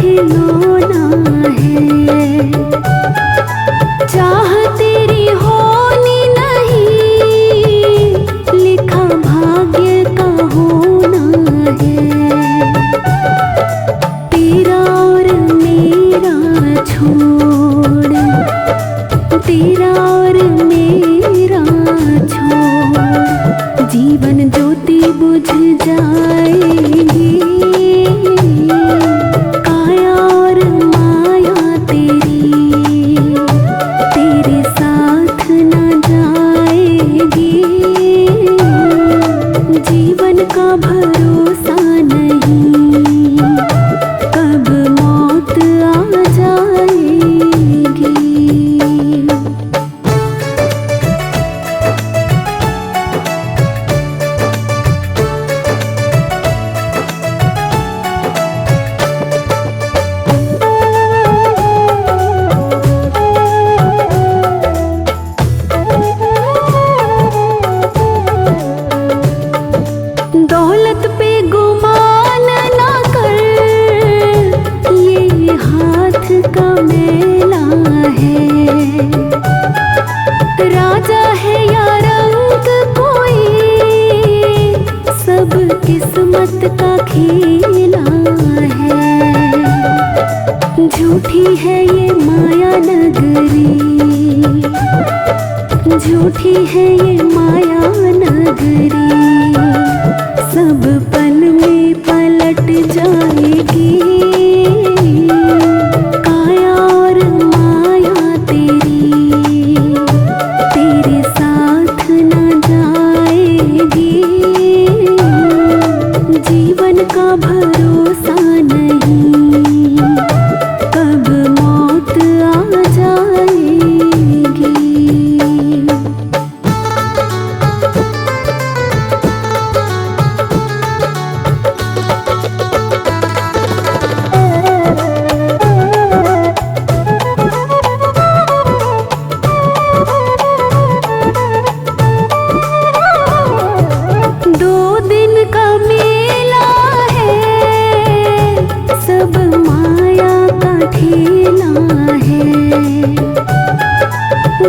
खिलौना है। चाह तेरी होनी नहीं, लिखा भाग्य का होना है। तेरा और मेरा छोड़, तेरा और मेरा छोड़, जीवन ज्योति बुझ जाएगी। काया और माया तेरी, तेरे साथ न जाएगी। जीवन का भरोसा नहीं, कब मौत आ जाएगी। दौलत पे गुमान ना कर, ये हाथ का मेला है। राजा है या रंग कोई, सब किस्मत का खेला है। झूठी है ये माया नगरी, झूठी है ये माया नगरी, सब पल में पलट जाएगी। काया और माया तेरी, तेरे साथ न जाएगी। जीवन का भरोसा नहीं, कब मौत आ जाएगी। दो दिन का मेला है, सब माया का ठेला है।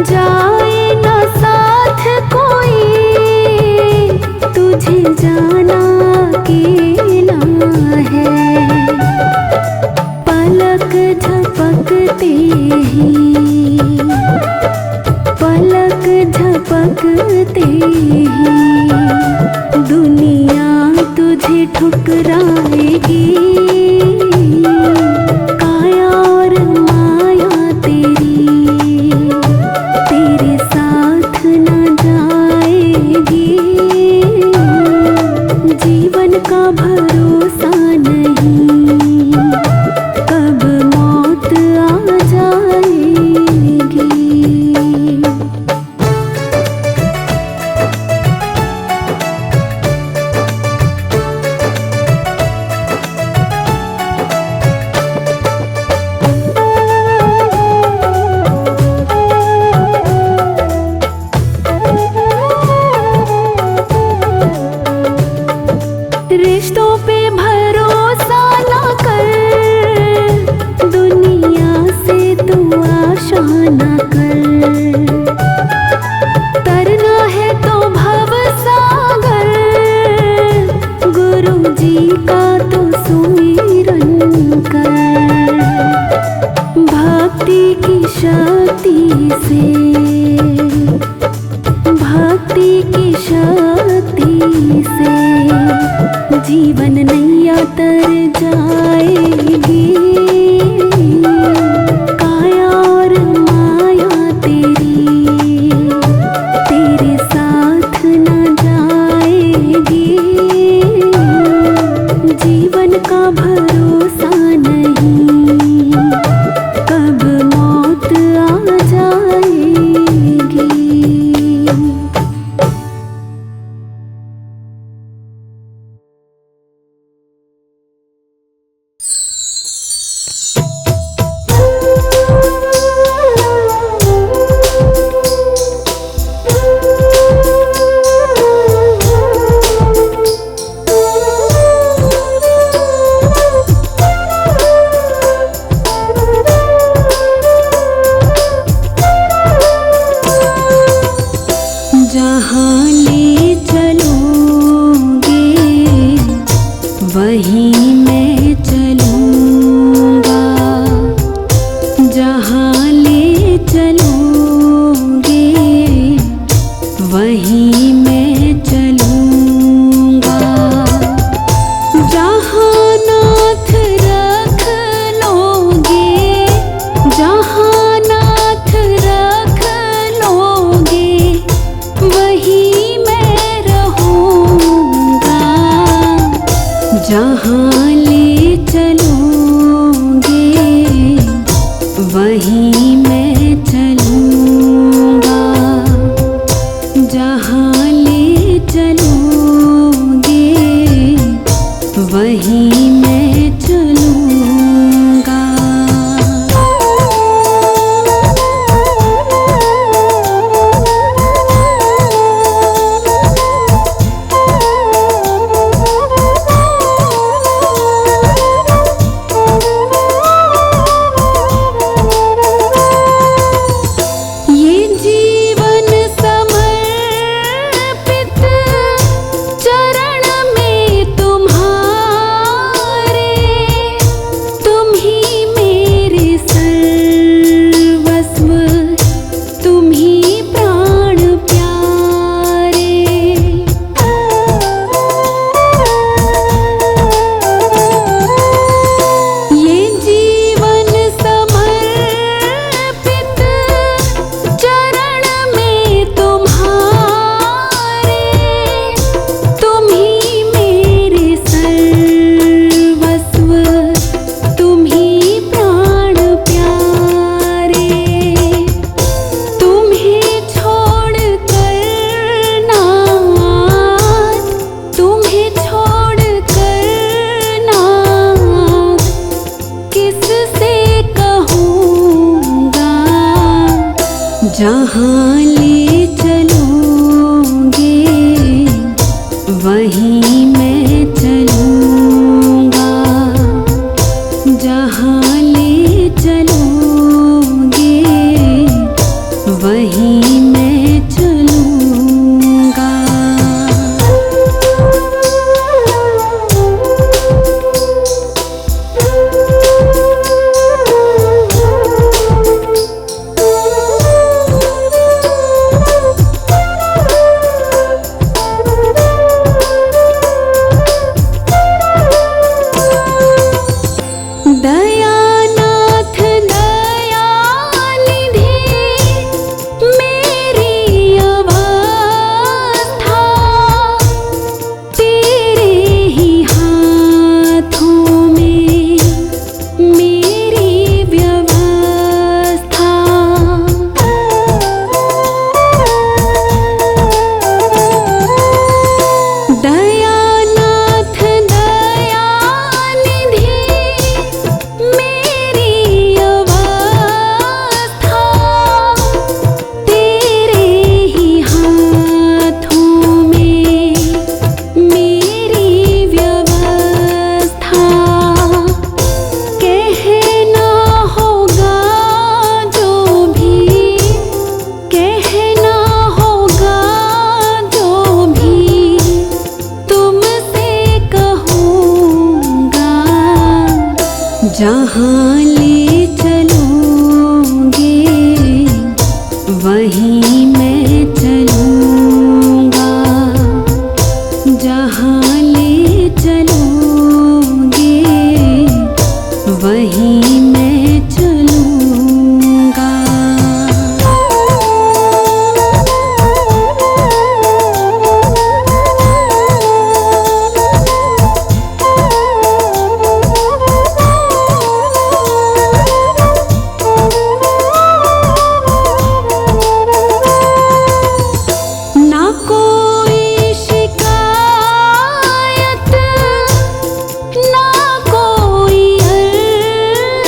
जाए ना साथ कोई, तुझे जाना अकेला है। पलक झपकते ही, पलक झपकते ही, दुनिया तुझे ठुकराएगी। काया और माया तेरी, तेरे साथ न जाएगी। जीवन का भरोसा नहीं, कब मौत आ जाएगी। रिश्तों पे भरोसा ना कर, दुनिया से तू आशा ना कर। तरना है तो भव सागर, गुरु जी का तो सुमिरन कर। भक्ति की शक्ति से, भक्ति की शक्ति से, जीवन नैया तर जाएगी। काया और माया तेरी, तेरे साथ न जाएगी। जीवन का भरोसा नहीं, कब मौत आ जाएगी। जहाँ ले चलोगे वहीं मैं चलूँगा, जहाँ ले चलोगे वहीं मैं चलूँगा। दयानाथ दयानिधि मेरी अवस्था तेरे ही हाथों में मेरी व्यवस्था। दयानाथ दयानिधि मेरी अवस्था तेरे ही हाथों में मेरी व्यवस्था। कहना होगा जो भी, कहना होगा जो भी तुमसे कहूँगा, जहाँ ले चलोगे वहीं मैं चलूँगा, जहाँ ले चलोगे वहीं मैं चलूँगा। ना कोई शिकायत, ना कोई अर्ज,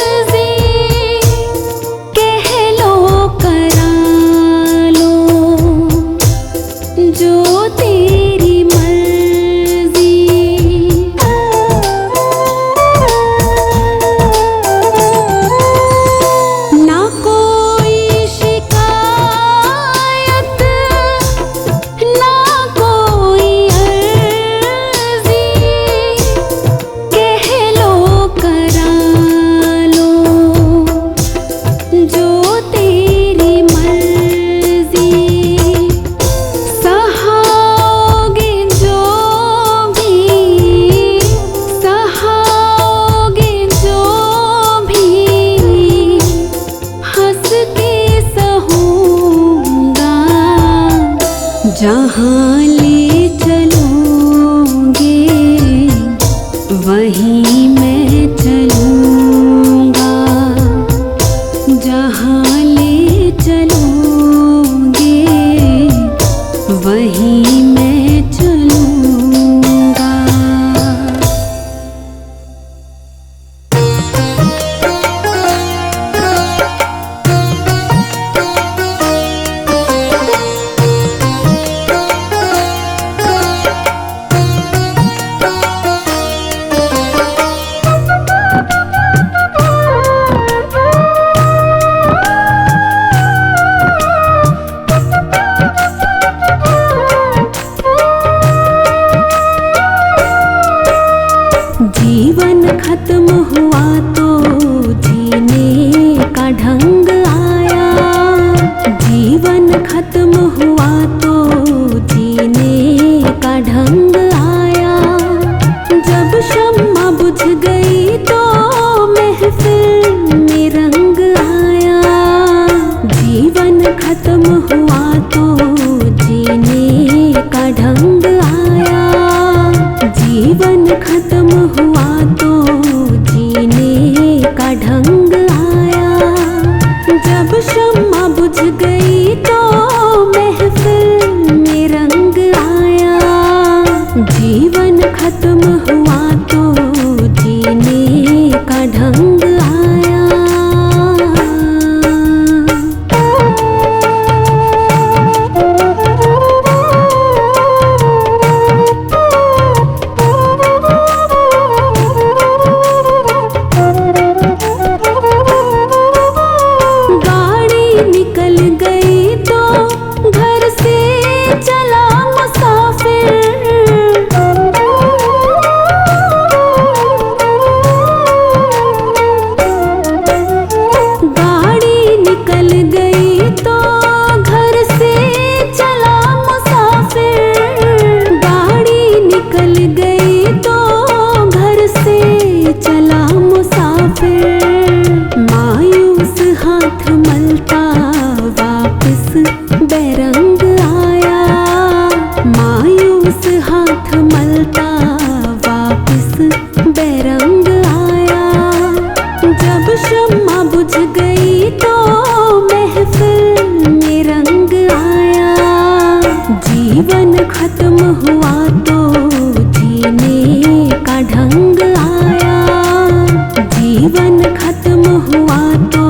जीवन खत्म हुआ तो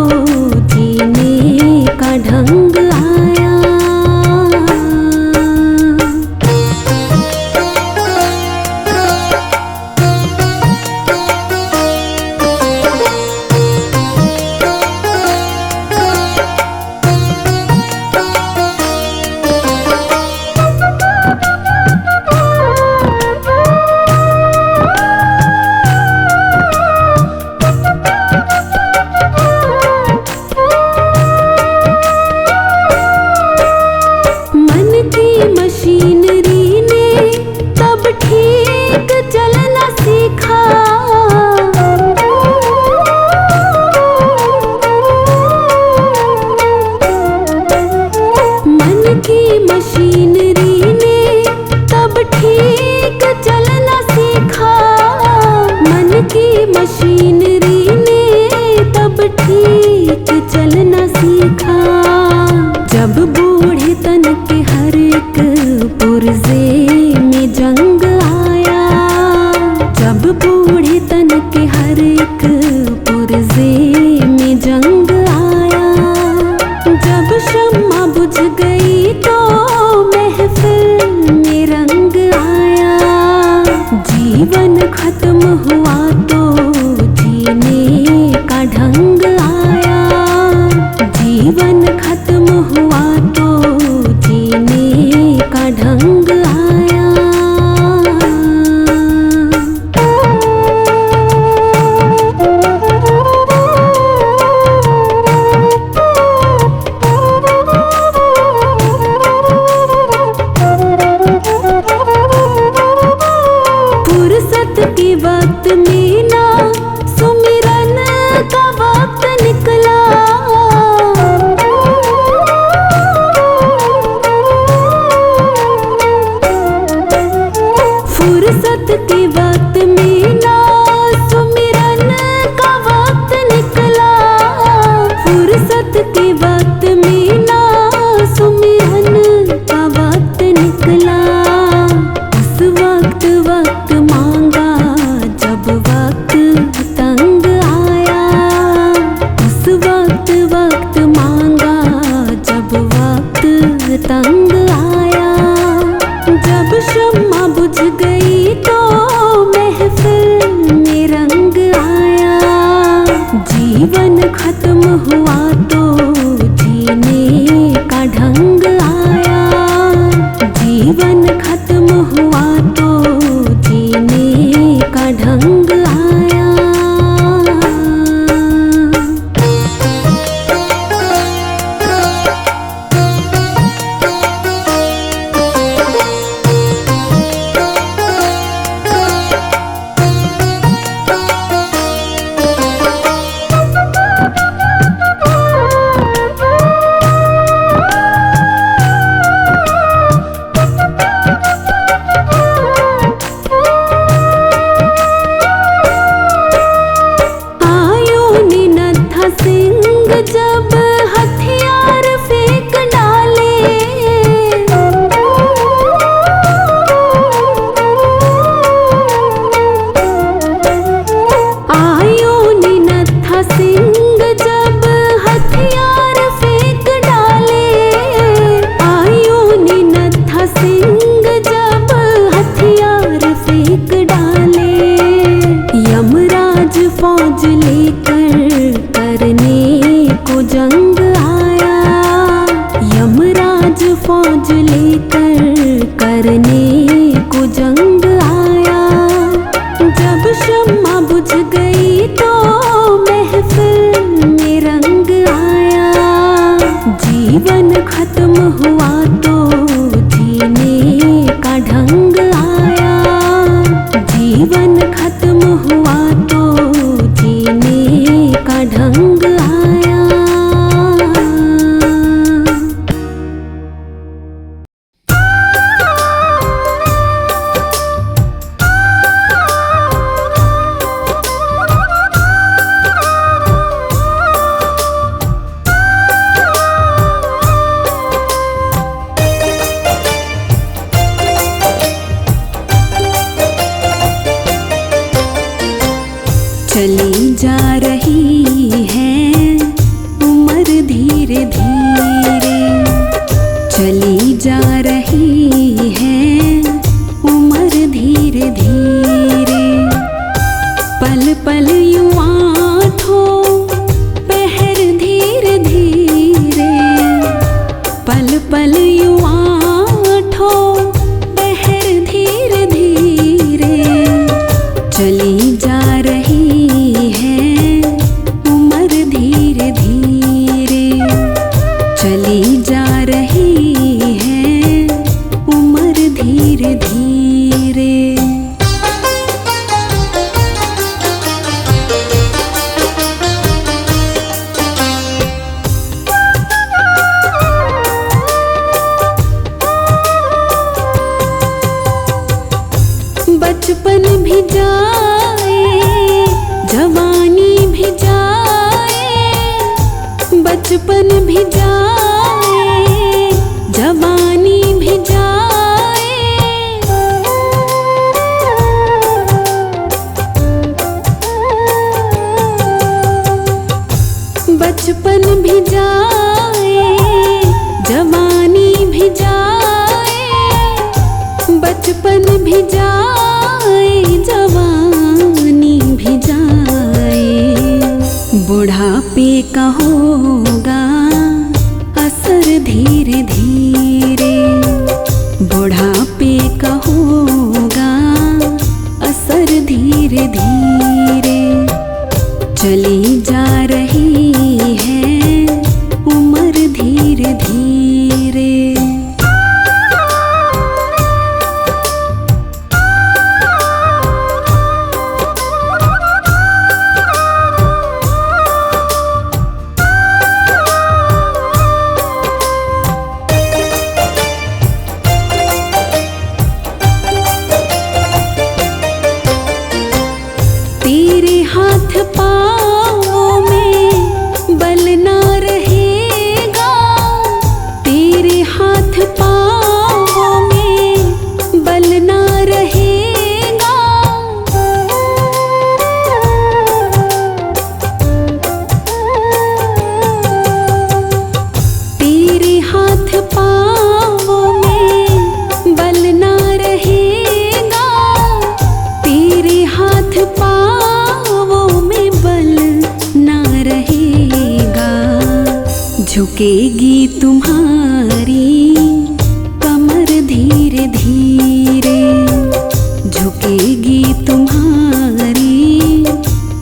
जीने का ढंग आया। मशीनरी ने तब ठीक चलना सीखा। मन की मशीनरी ने तब ठीक चलना सीखा। मन की मशीनरी ने तब ठीक चलना सीखा। जब बूढ़े तन के हर एक पुर्जे में जंग आया। जब बूढ़े तन के हर एक पुर्जे में जंग आया। जब शम्मा बुझ गई तो महफिल में रंग आया। जीवन खत्म हुआ तो जीने का ढंग आया। जीवन खत्म हुआ तो जीने का ढंग आया। फुर्सत के वक्त में ना सुमिरन का वक्त निकला। फुर्सत के वक्त में ना सुमिरन का वक्त निकला। फुर्सत के वक्त में ना सुमिरन का वक्त निकला। उस वक्त वक्त मांगा जब वक्त तंग आया। उस वक्त वक्त मांगा जब वक्त तंग आया। जब शम्मा बुझ गई तो महफिल में रंग आया। जीवन खत्म हुआ तो जीने का ढंग आया। जीवन खत्म हुआ तो जीने का ढंग आया। जब हथियार फेंक डाले। आयो ने नत्था सिंह जब हथियार फेंक डाले। आयो ने नत्था सिंह जब हथियार फेंक डाले। यमराज फौज लेकर करने को जंग आया। यमराज फौज लेकर करने को जंग आया। जब शम्मा बुझ गई तो महफिल में रंग आया। जीवन खत्म हुआ तो जीने का ढंग आया। जीवन खत्म हुआ तो जीने का ढंग आया। चली जा रही है उम्र धीरे धीरे, चली जा रही है उम्र धीरे धीरे। पल पल यूं आँखों पहर धीरे धीरे, पल पल यूं आँखों पहर धीरे धीरे। चली जा रही है उम्र धीरे धीरे, चली जा रही है उम्र धीरे धीरे। बचपन भी जाए जवानी भी जाए, बचपन भी जाए जवानी भी जाए। बचपन भी जाए जवानी भी जाए, बचपन भी जाए जवानी भी जाए। बुढ़ापे का होगा असर धीरे धीरे, बुढ़ापे का होगा असर धीरे धीरे। चली जा रही है उम्र धीरे धीरे। तेरे हाथ पाँव में बल ना रहेगा, तेरे हाथ पाँव में बल ना रहेगा। तेरे हाथ पाँव में बल ना रहेगा, तेरे हाथ पाँव में बल ना रहेगा। झुकेगी तुम्हारी कमर धीरे धीरे, झुकेगी तुम्हारी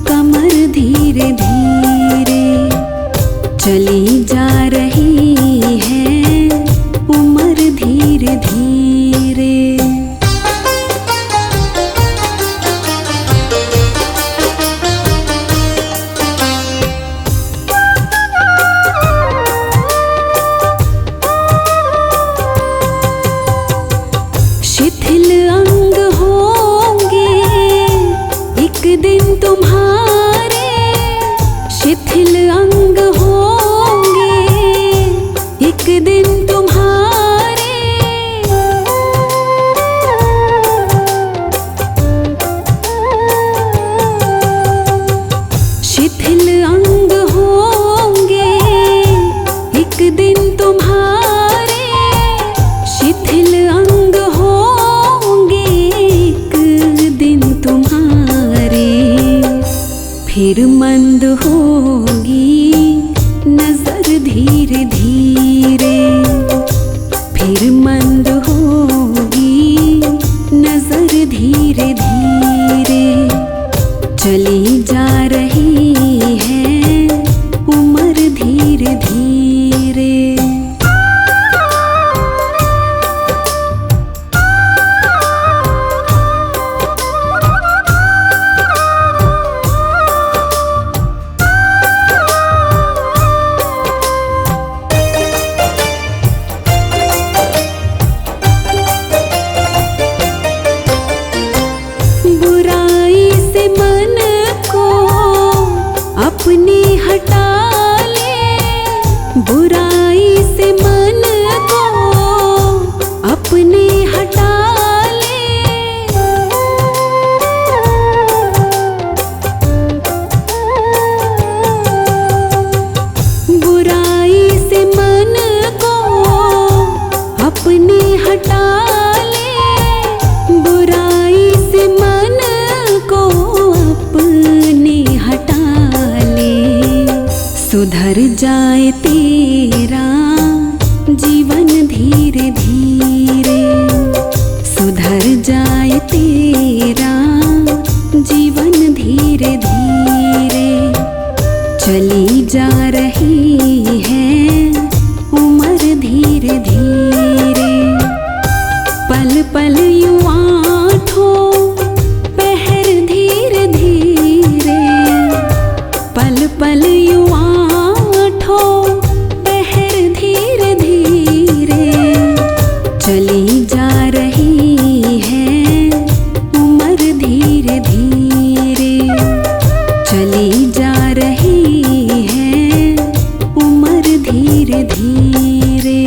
कमर धीरे धीरे। चली जा रही है उम्र धीरे धीरे। शिथिल अंग होंगे एक दिन तुम्हारे, शिथिल अंग होंगे एक दिन तुम्हारे। शिथिल अंग होंगे एक दिन तुम्हारे, शिथिल अंग होंगे एक दिन तुम्हारे। फिर मंद होगी नजर धीरे धीरे, फिर मंद होगी नजर धीरे धीरे। चली जा रही है उम्र धीरे धीरे। बुराई से मन को अपने हटा ले, बुराई से मन को अपने हटा ले। सुधर जाए तेरा जीवन धीरे धीरे, सुधर जाए तेरा जीवन धीरे धीरे। चली जा रही है उम्र धीरे धीरे, पल पल यूं आठों पहर धीरे धीरे, पल पल यूं आठों पहर धीरे धीरे। चली जा रही है उम्र धीरे धीरे, चली जा रही है उम्र धीरे धीरे।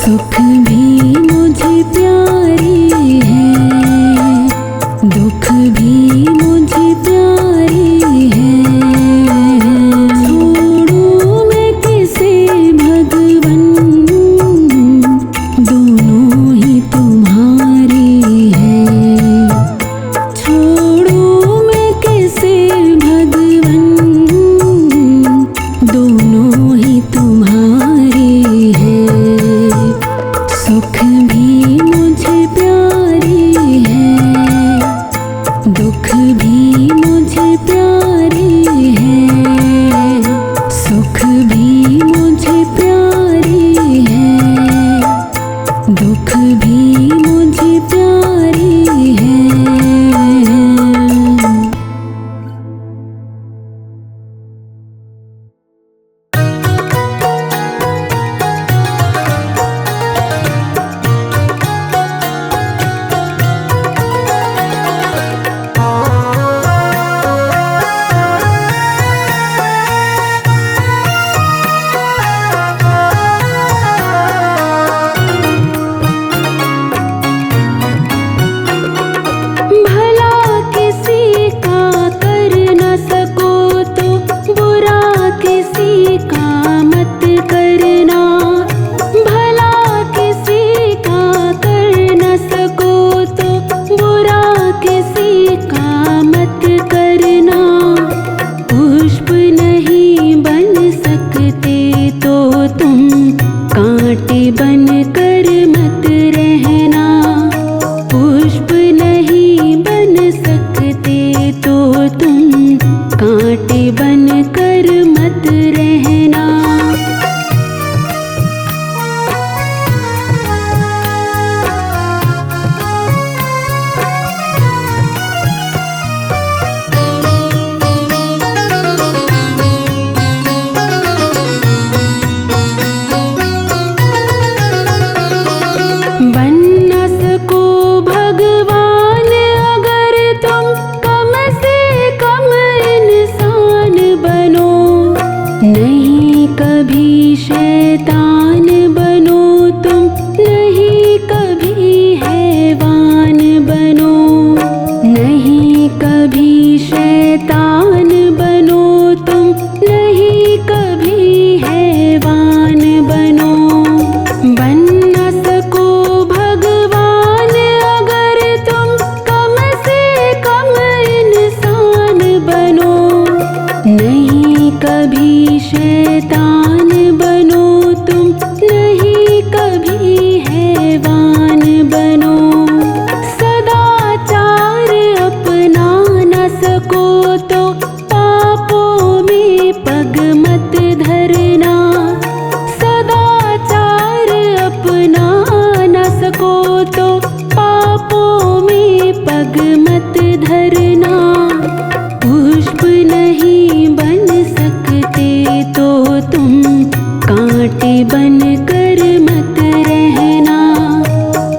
सुख भी मुझे प्यारी है, दुख भी मुझे प्यारी है। छोड़ूं मैं किसे भगवन, दोनों ही तुम्हारी है। छोड़ूं मैं किसे भगवन, दोनों ही तुम्हारी है। सुख भी मुझे प्यारी है, दुख भी मुझे प्यारी है। सुख भी मुझे प्यारी है, दुख भी मुझे प्यारी है। भला किसी का कर न सको तो बुरा किसी का मत करना। भला किसी का कर न सको तो बुरा किसी का मत करना। पुष्प नहीं बन सकते तो तुम कांटे बन कर मत रहना। पुष्प नहीं बन सकते तो तुम कांटे बन कर मत रहना। बन न सको भगवान अगर तुम कम से कम इंसान बनो। नहीं कभी शैतान बनो तुम, नहीं कभी हैवान बनो। नहीं कभी शैतान बनो तुम, नहीं कभी हैवान बनो। बन न सको भगवान अगर तुम कम से कम इंसान बनो। नहीं कभी शैतान बनो तुम, नहीं कभी हैवान बनो। सदाचार अपना न सको तो पापों में पग मत धरना। सदाचार अपना न सको तो पापों में पग मत धरना। पुष्प नहीं बन सकते तो तुम कांटे बन कर मत रहना।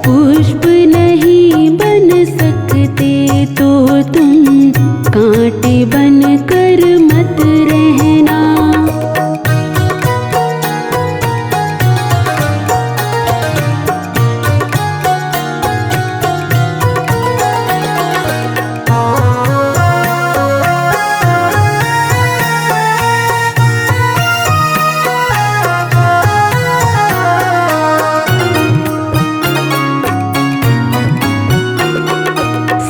पुष्प नहीं बन सकते तो तुम कांटे बन कर मत रहना।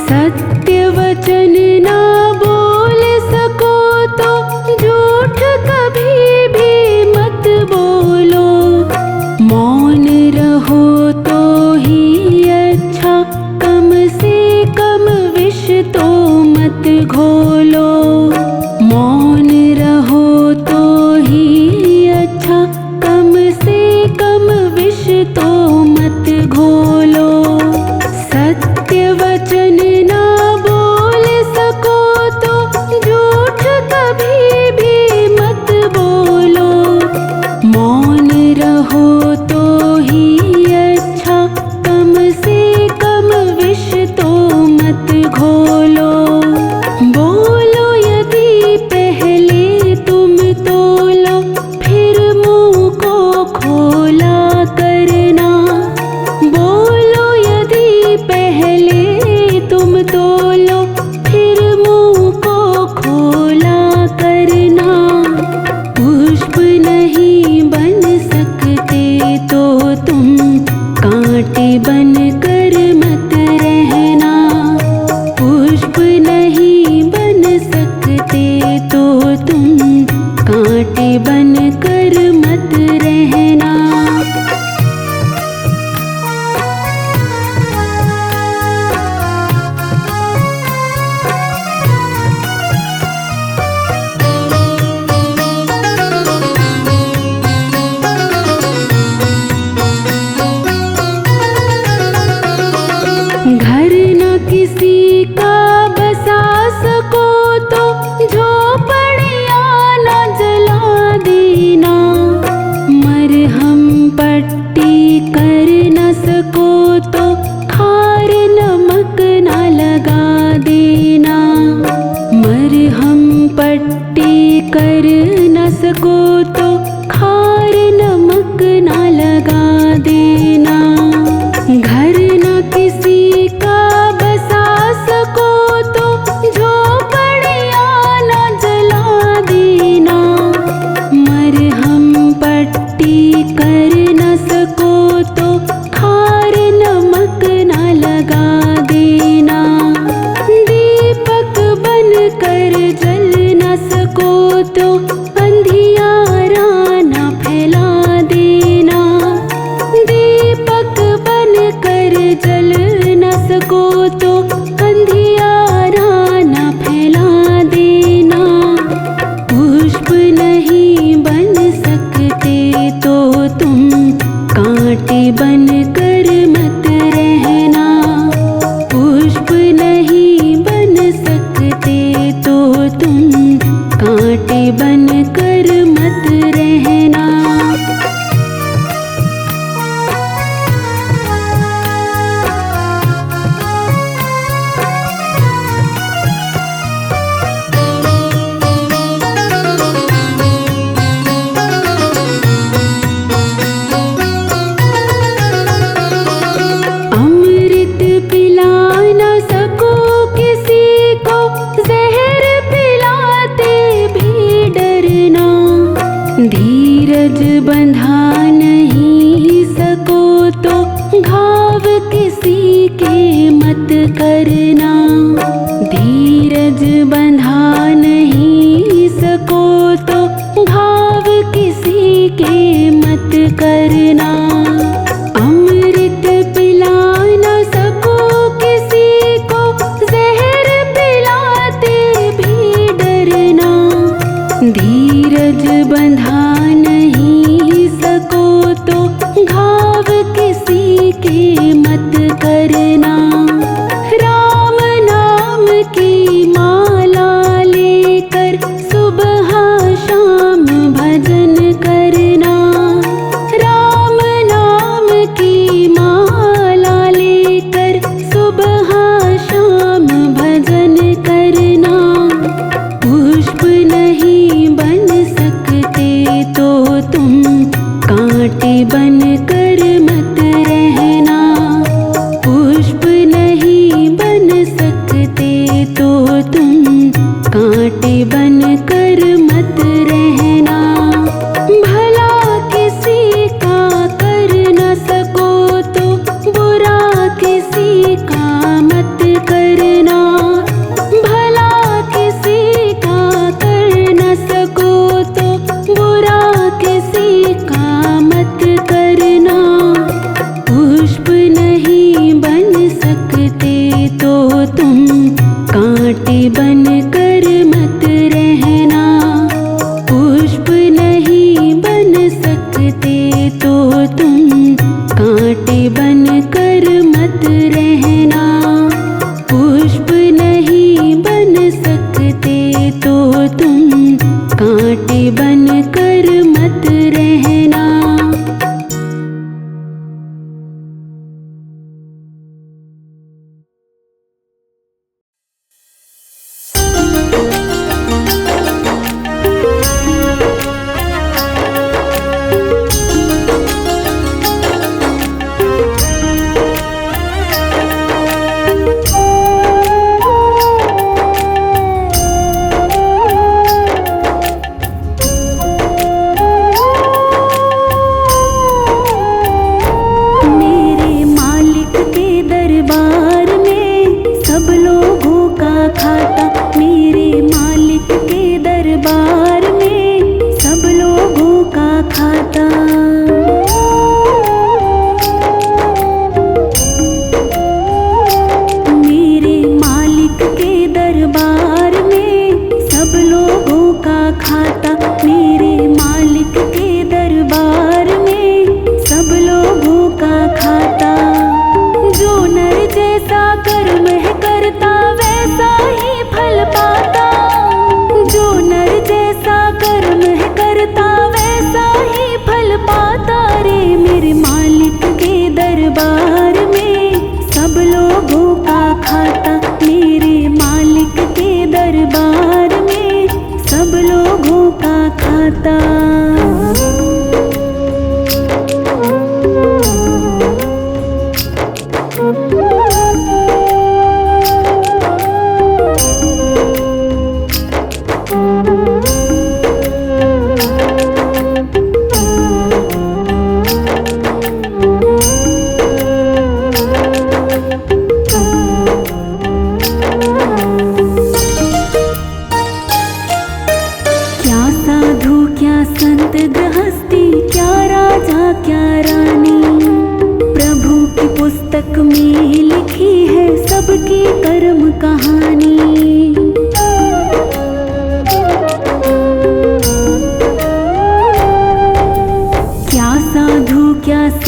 सत्य वचन ना बोल सको तो झूठ कभी भी मत बोलो। मौन रहो तो ही अच्छा, कम से कम विष तो मत घोलो। मौन रहो तो ही अच्छा, कम से कम विष तो मत घोलो। सत्य वचन ना बोल सको तो झूठ कभी भी मत बोलो। मौन रहो तो ही अच्छा, कम से कम विष तो मत घोलो। बोलो यदि पहले तुम तोलो, फिर मुंह को खोला करना। तुम कांटे बन कर मत रहना। पुष्प नहीं बन सकते तो तुम कांटे बन कर मत रहना। घर न किसी का बसा सको तो झोपड़ियाँ न जला देना। मरहम पट्टी कर न सको तो खार नमक न लगा देना। मरहम पट्टी कर न सको तो खार नमक न लगा देना। घर न किसी का बसा सको तो झोपड़ियाँ न जला देना। मरहम पट्टी कर न सको तो खार नमक न लगा देना। दीपक बन कर जल न सको तो अंधियारा न फैला देना। दीपक बन कर जल न सको तो अंधियारा न फैला देना। पुष्प नहीं बन सकते तो तुम कांटे बन कर मत रहना। पुष्प नहीं बन सकते तो तुम कांटे बन कर मत रहना। अमृत पिला न सको किसी को, जहर पिलाते भी डरना। धीरज बंधा नहीं सको तो घाव किसी के मत करना। धीरज बंधा नहीं सको तो घाव किसी के मत करना। अमृत पिला न सको किसी को, जहर पिलाते भी डरना। धीरज बंधा नहीं सको तो घाव किसी के मत करना। राम नाम की माला लेकर सुबह शाम भजन करना। राम नाम की माला लेकर सुबह शाम भजन करना। पुष्प नहीं बन सकते तो तुम कांटे बन कर मत रहना। पुष्प नहीं बन सकते तो तुम कांटे बन कर मत रहना। भला किसी का कर न सको तो बुरा किसी का मत करना। भला किसी का कर न सको तो बुरा किसी का मत करना। पुष्प नहीं बन सकते तो तुम कांटे बन कर मत रहना। पुष्प नहीं बन सकते तो तुम कांटे बन कर मत रहना। पुष्प नहीं बन सकते तो तुम कांटे बन कर मत रहना।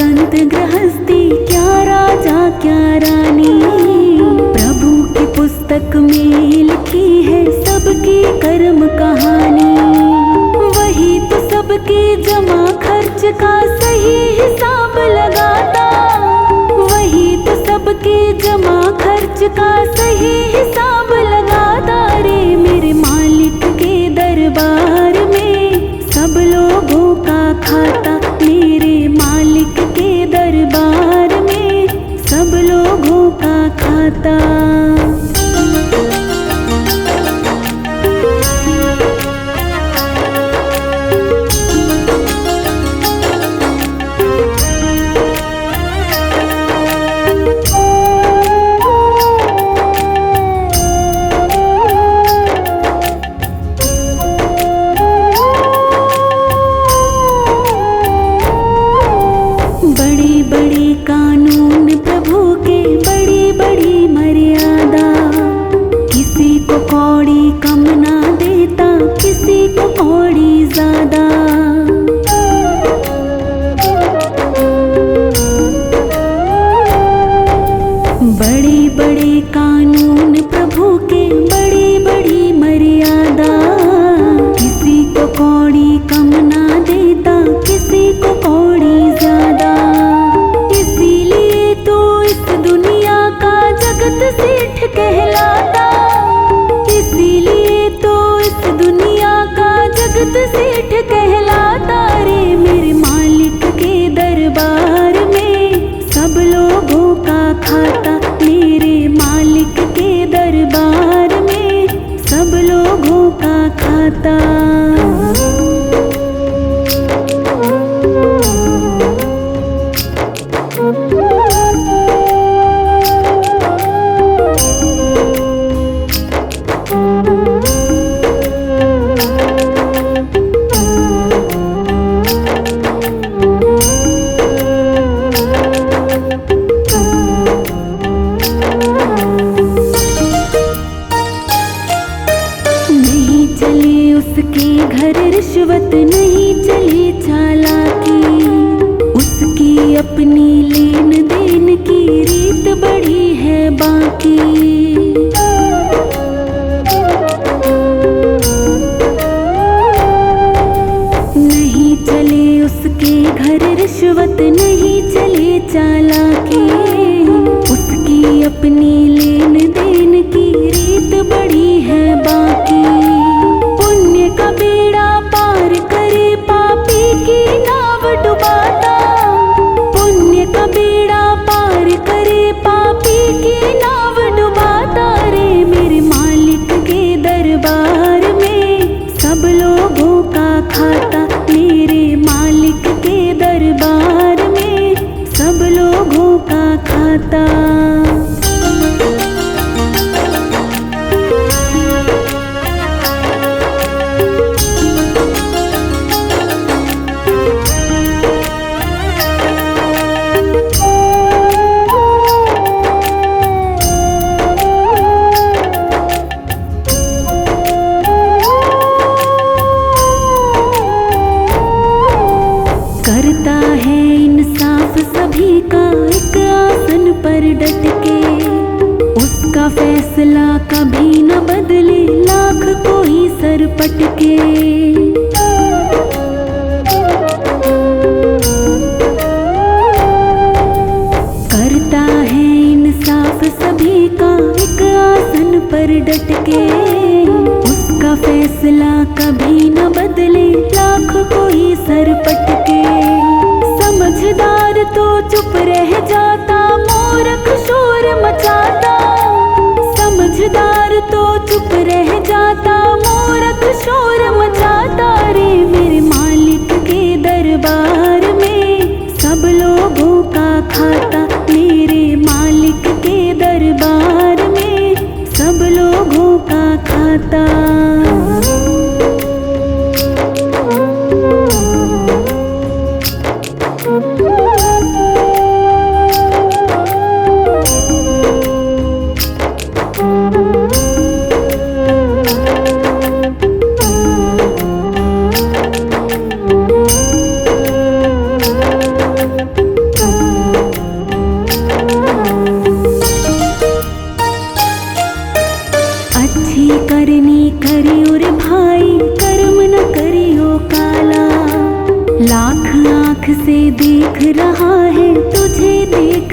संत गृहस्थी, क्या राजा क्या रानी। प्रभु की पुस्तक में लिखी है सबकी कर्म कहानी। वही तो सबके जमा खर्च का सही हिसाब लगाता। वही तो सबके जमा खर्च का सही हिसाब लगाता। रे मेरे मालिक के दरबार में सब लोगों का खाता। मेरे मालिक के दरबार में सब लोगों का खाता। बड़ी बड़ी कानून प्रभु के, बड़ी बड़ी मर्यादा। किसी को कौड़ी कम ना देता, किसी को कौड़ी ज्यादा। बड़े बड़े कानून प्रभु के, बड़ी बड़ी मर्यादा। किसी को कौड़ी कम ना देता, किसी को कौड़ी ज्यादा। इसीलिए तो इस दुनिया का जगत सेठ कहलाता। इसीलिए तो इस दुनिया का जगत सेठ कहलाता। रे मेरे मालिक के दरबार में सब लोगों का खाता। मेरे मालिक के दरबार में सब लोगों का खाता। नहीं चली उसके घर रिश्वत, नहीं चली चालाकी। उसकी अपनी लेन देन की रीत बड़ी है बाकी। नहीं चले उसके घर रिश्वत, नहीं चले चालाकी। उसकी अपनी लेन देन की रीत बड़ी है बाकी। पुण्य का बेड़ा पार करे, पापी की नाव डुबाता। पुण्य का बेड़ा पार करे, पापी की नाव डुबाता। रे मेरे मालिक के दरबार में सब लोगों का खाता। मेरे मालिक के दरबार में सब लोगों का खाता। करता है इंसाफ सभी का एक आसन पर डट के। उसका फैसला कभी न बदले, लाख कोई सर पटके। करता है इंसाफ सभी का एक आसन पर डट के। उसका फैसला कभी न बदले, लाख कोई सर पटके। समझदार तो चुप रह जाता, मूर्ख शोर मचाता। समझदार तो चुप रह जाता, मूर्ख शोर मचाता। रे मेरे मालिक के दरबार में सब लोगों का खाता। मेरे मालिक के दरबार में सब लोगों का खाता।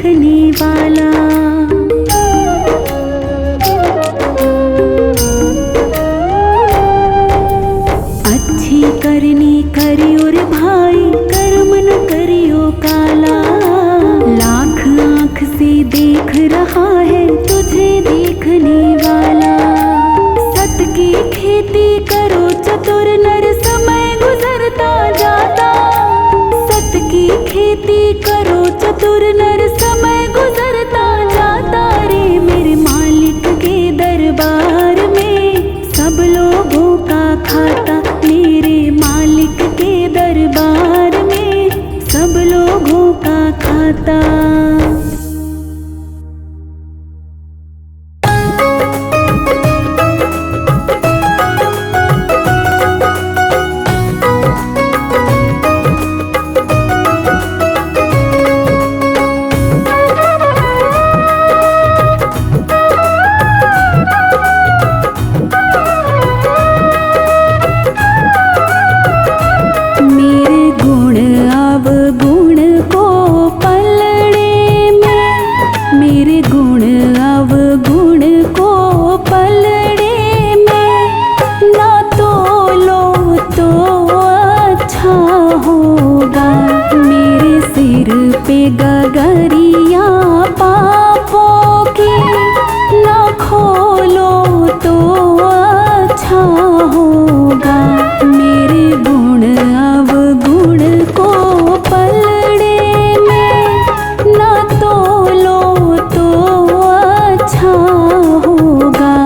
देखने वाला। अच्छी करनी करियो रे भाई, कर्म न करियो काला। लाख आँख से देख रहा है तुझे देखने वाला। सत की खेती करो चतुर नर, समय गुजरता जाता। सत की खेती करो चतुर नर, समय गुजरता जाता। रे मेरे मालिक के दरबार में सब लोगों का खाता। मेरे मालिक के दरबार में सब लोगों का खाता। गगरिया पापों की न खोलो तो अच्छा होगा। मेरे गुण अवगुण को पलड़े में न तोलो तो अच्छा होगा।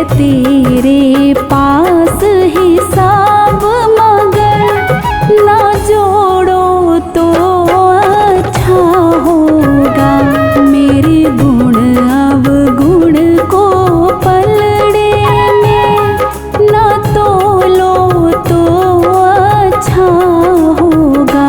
तेरे पास हिसाब मगर ना जोड़ो तो अच्छा होगा। मेरे गुण अवगुण को पलड़े में ना तोलो तो अच्छा होगा।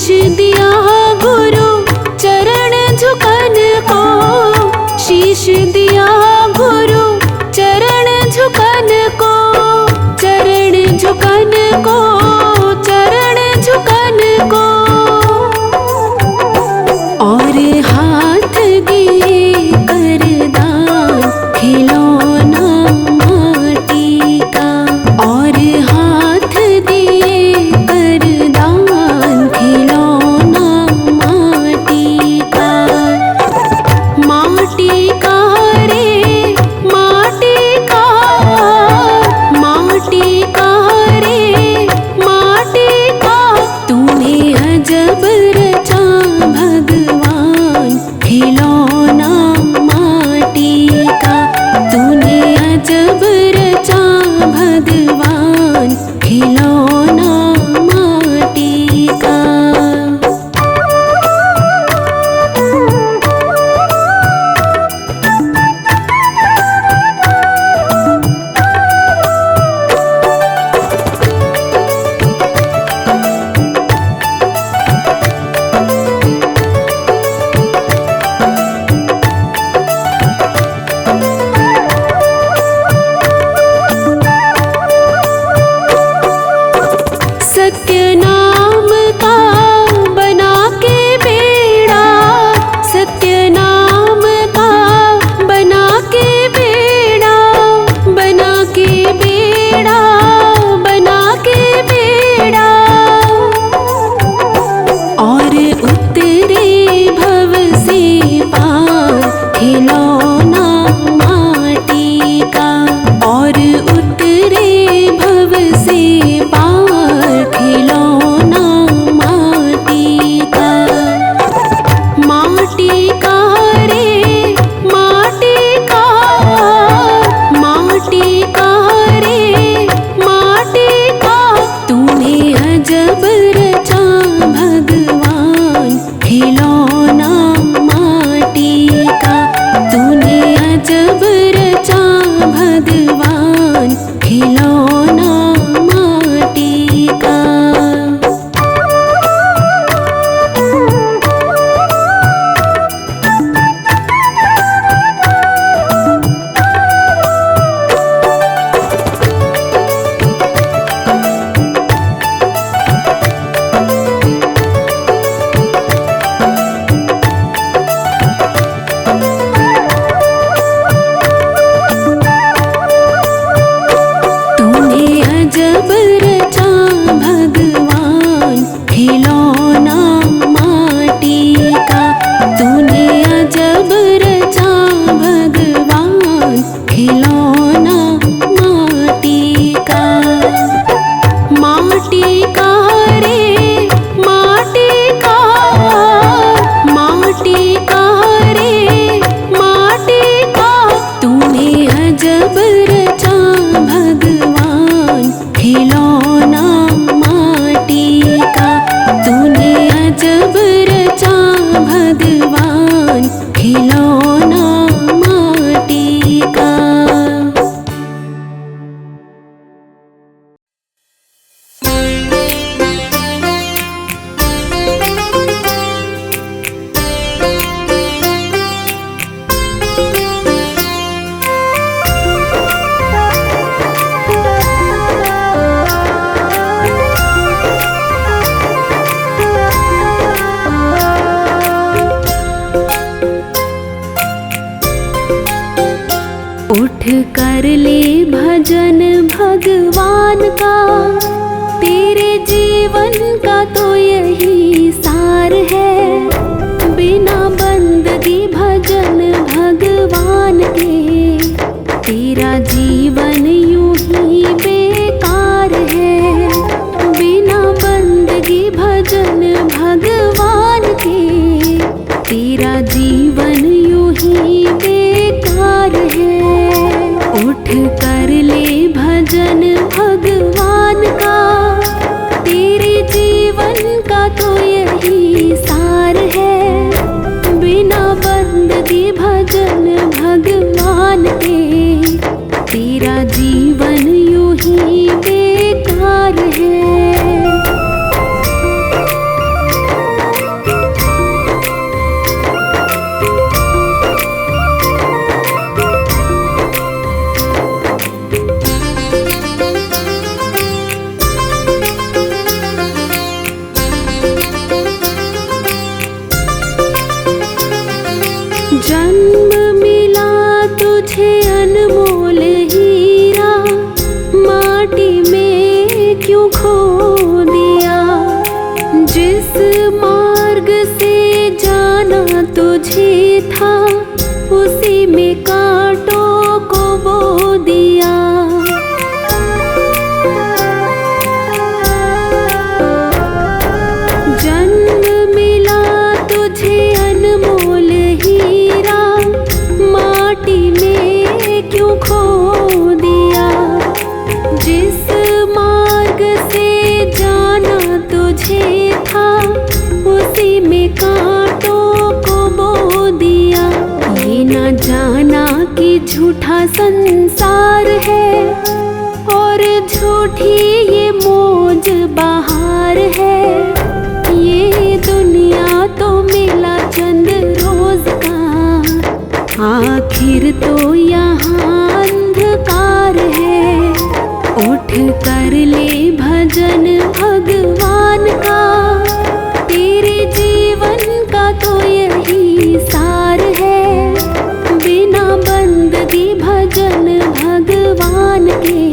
शीश दिया गुरु चरण झुकन को, शीश दिया गुरु चरण झुकन को, चरण झुकन को, चरण झुकन को। और हाथ दिए करदान खिलौना माटी का, और हाथ दिए करदान खिलौना माटी का। माटी का रे माटी का, माटी का रे माटी का। तूने अजब रचा भगवान खिलौना माटी का, तूने अजब रचा भगवान खिलौना माटी का। सत्य नाम का बना के बेड़ा, सत्य नाम का बना के बेड़ा, बना के बेड़ा, बना के बेड़ा। और उतरे भव से पार खिलौना माटी का, और उतरे भव से पार खिलौना माटी का। माटी का रे माटी का, माटी का रे माटी का। तूने अजब रचा भगवान खिलौना माटी का, तूने अजब रचा भगवान खिलौना माटी का। तूने अजब रचा भगवान खिलौना माटी का, तूने अजब रचा भगवान खिलौना माटी का। माटी का रे माटी का, माटी का रे माटी का। तूने अजब रचा भगवान खिलौना माटी का, तूने अजब रचा भगवान खिलौना माटी का। उठ कर ले भजन भगवान का, तेरे जीवन का तो यही सार है। बिना बंदगी भजन भगवान के, तेरा जीवन यूं ही बेकार है। बिना बंदगी भजन भगवान के, तेरा जीवन यूं ही बेकार है। उठ कर ले भजन भगवान का, तेरे जीवन का तो यही सार है। बिना बंदगी भजन भगवान के, तेरा जीवन तुझे था उसी में कांटों को बो दिया। जन्म मिला तुझे अनमोल हीरा, माटी में क्यों खो दिया। जिस मार्ग से जाना तुझे था उसी में कांटों को बो दिया। ये ना जाना कि झूठा संसार है और झूठी ये मौज बहार है। ये दुनिया तो मिला चंद रोज का, आखिर तो यहाँ अंधकार है। उठ कर ले भजन भगवान का, तेरे जीवन का तो यही सार है। बिना बंदगी भजन भगवान के,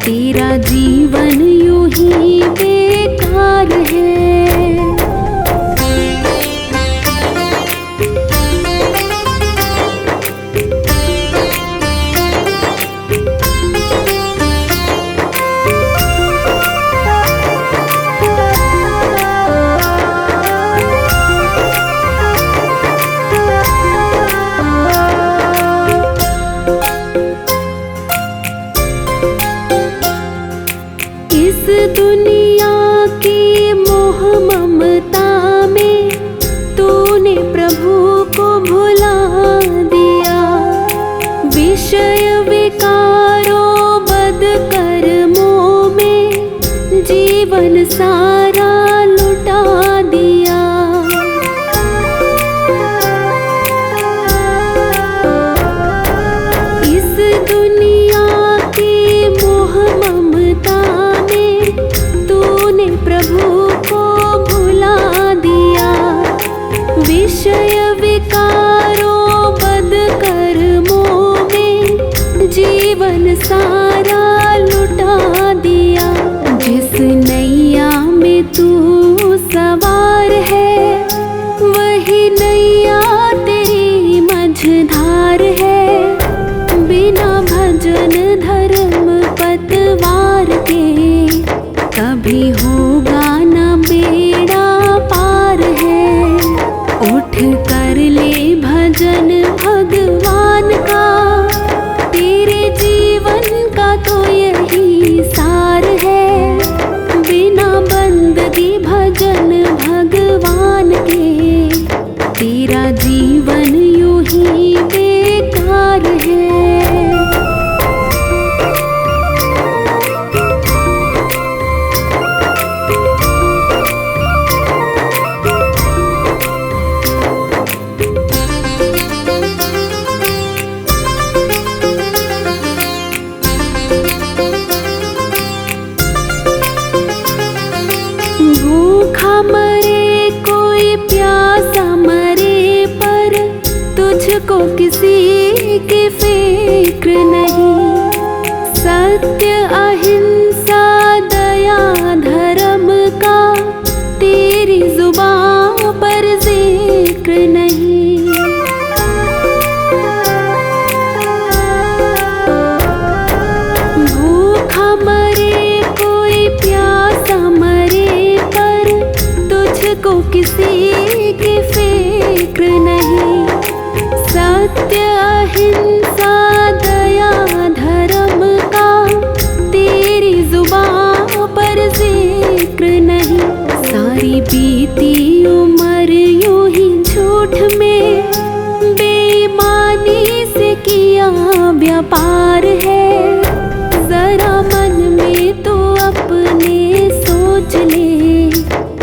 तेरा जीवन यूं ही बेकार है। इस दुनिया की मोह ममता में तूने प्रभु को भुला दिया। विषय विकारों बद कर्मों में जीवन सारा लुटा दिया। इस दुनिया की मोह ममता तूने प्रभु को भुला दिया। विषय विकारों बद कर्मों में जीवन सारा लुटा दिया। जिस नैया में तू सवार है वही नैया तेरी मझधार है। बिना भजन धर्म पतवार के कभी होगा न बेड़ा पार है। उठ कर ले भजन भगवान का, तेरे जीवन का तो यही सार है। बिना बंदगी भजन भगवान के, तेरा जीवन यूं ही बेकार है। भूखा मरे कोई प्यासा मरे, पर तुझको किसी की फिक्र नहीं। सत्य अहिंसा दया धर्म का तेरी जुबान पर जिक्र नहीं। भूखा मरे कोई प्यासा मरे, पर तुझको किसी की फिक्र नहीं। सत्य अहिंसा दया धर्म का तेरी जुबान पर जिक्र नहीं। सारी बीती उम्र यूं ही झूठ में बेईमानी से किया व्यापार है। जरा मन में तो अपने सोच ले,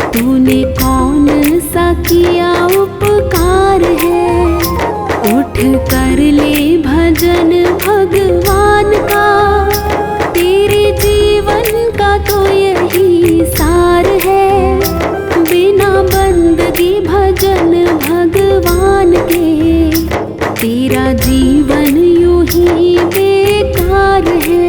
तूने कौन सा किया उपकार है। उठ कर ले भजन भगवान का, तेरे जीवन का तो यही सार है। बिना बंदगी भजन भगवान के, तेरा जीवन यूं ही बेकार है।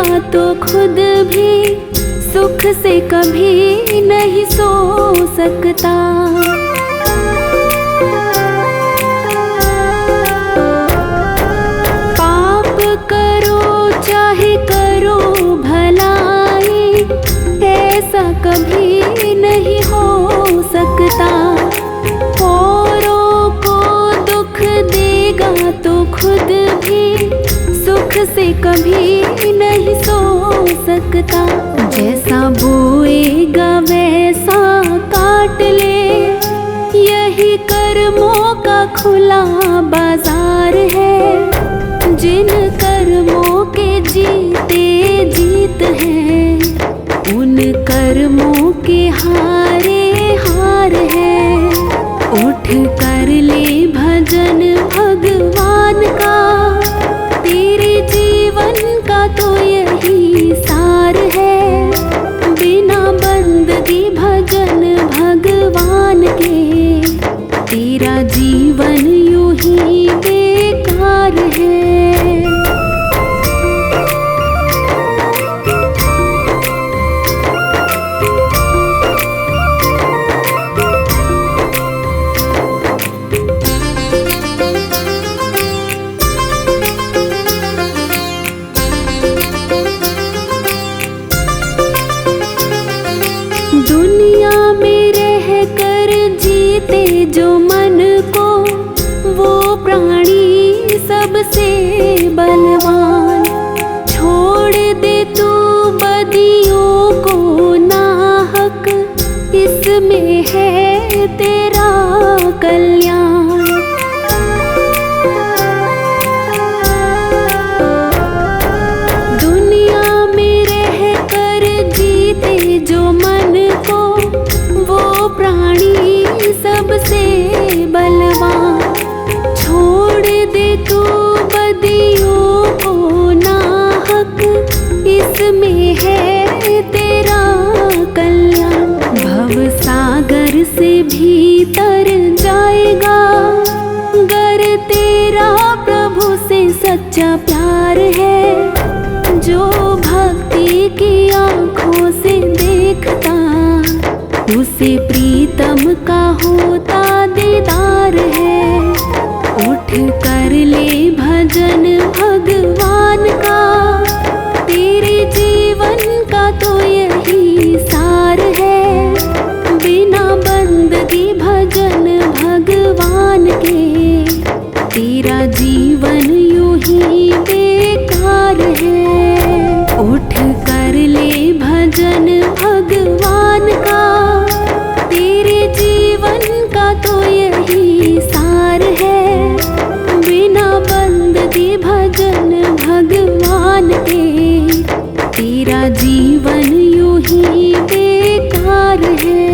देगा तो खुद भी सुख से कभी नहीं सो सकता। पाप करो चाहे करो भलाई, ऐसा कभी नहीं हो सकता। औरों को दुख देगा तो खुद भी सुख से कभी नहीं सो सकता। जैसा बोएगा वैसा काट ले, यही कर्मों का खुला बाजार है। जिन कर्मों के जीते जीत हैं, उन कर्मों के हारे हार है। उठ कर ले भजन भगवान का, तेरे जीवन का तो यही सार है। बिना बंदगी भजन भगवान के, तेरा जीवन यूं ही बेकार है। दुनिया में रह कर जीते जो मन को, वो प्राणी सबसे बलवान। छोड़ दे तू बदियों को नाहक, इसमें है तेरा कल्याण। दुनिया में रह कर जीते जो मन को, वो प्राणी सबसे बलवान। छोड़ दे तू बदियों को नाहक, इसमें है तेरा कल्याण। भव सागर से भीतर जाएगा, गर तेरा प्रभु से सच्चा प्यार है। जो भक्ति की आँखों से देखता, उसे प्रीतम का होता दीदार है। उठ कर ले भजन भगवान का, तेरे जीवन का तो यही सार है। बिना बंदगी भजन भगवान के, तेरा जीवन यूं ही बेकार है। उठ कर ले भजन भगवान का, तेरे जीवन का तो यही सार है। बिना बंदगी भजन भगवान के, तेरा जीवन यूं ही बेकार है।